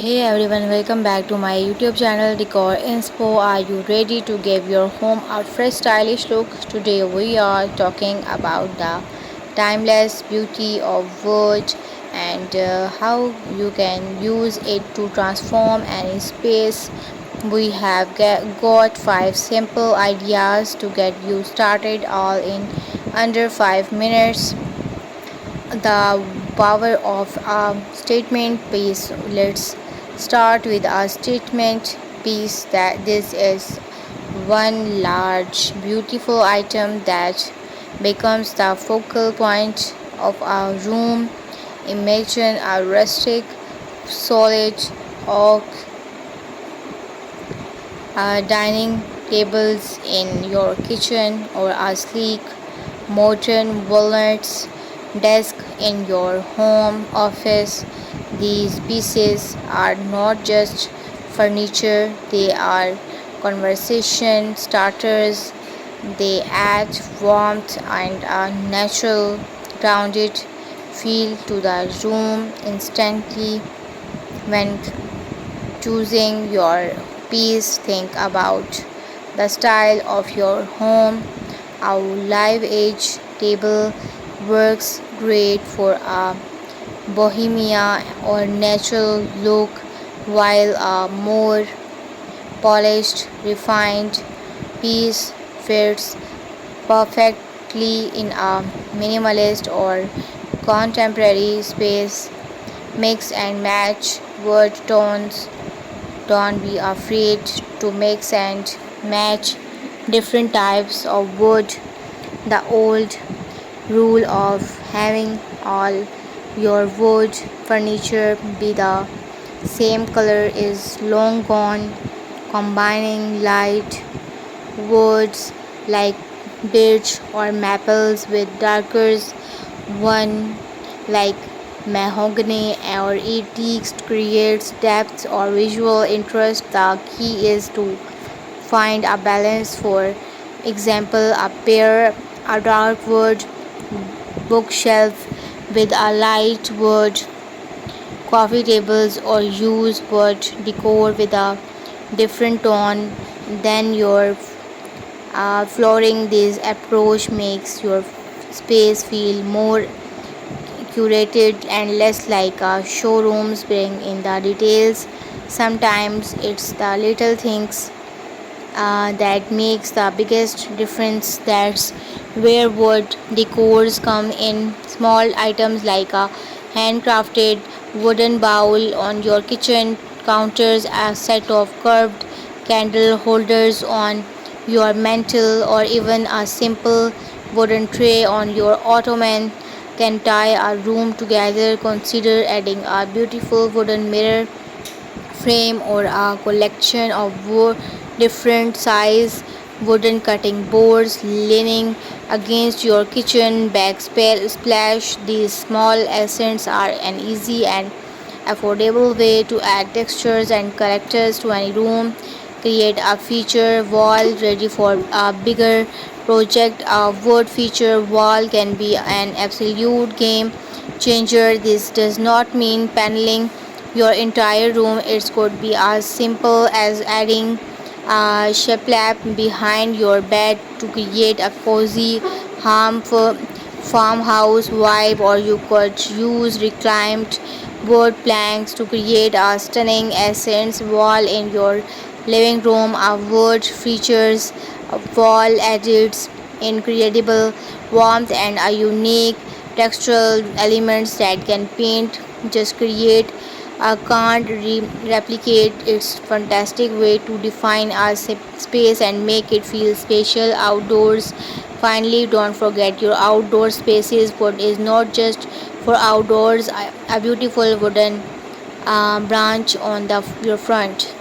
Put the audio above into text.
Hey everyone, welcome back to my YouTube channel Decor Inspo. Are you ready to give your home a fresh stylish look? Today we are talking about the timeless beauty of wood and how you can use it to transform any space. We have got 5 simple ideas to get you started all in under 5 minutes. The power of a statement piece. Let's start with a statement piece that this is one large beautiful item that becomes the focal point of a room. Imagine a rustic solid oak dining tables in your kitchen or a sleek modern walnuts desk in your home office. These pieces are not just furniture, they are conversation starters. They add warmth and a natural, grounded feel to the room instantly. When choosing your piece, think about the style of your home. A live edge table works great for a bohemia or natural look, while a more polished, refined piece fits perfectly in a minimalist or contemporary space. Mix and match wood tones. Don't be afraid to mix and match different types of wood. The old rule of having all your wood furniture be the same color is long gone. Combining light woods like birch or maples with darker one like mahogany or teak creates depth or visual interest. The key is to find a balance. For example, a dark wood bookshelf with a light wood coffee tables, or use wood decor with a different tone than your flooring. This approach makes your space feel more curated and less like a showrooms. Bring in the details. Sometimes it's the little things that makes the biggest difference. That's where wood decors come in. Small items like a handcrafted wooden bowl on your kitchen counters, a set of curved candle holders on your mantel, or even a simple wooden tray on your ottoman can tie a room together. Consider adding a beautiful wooden mirror frame or a collection of different size wooden cutting boards leaning against your kitchen backsplash. These small accents are an easy and affordable way to add textures and characters to any room. Create a feature wall ready for a bigger project. A wood feature wall can be an absolute game changer. This does not mean paneling your entire room. It could be as simple as adding a shiplap behind your bed to create a cozy harmful farmhouse vibe, or you could use reclaimed wood planks to create a stunning accents wall in your living room. A wood features a wall adds incredible warmth and a unique textural elements that can paint just create can't replicate. Its fantastic way to define our space and make it feel special outdoors. Finally, don't forget your outdoor spaces. Wood is not just for outdoors. A beautiful wooden branch on your front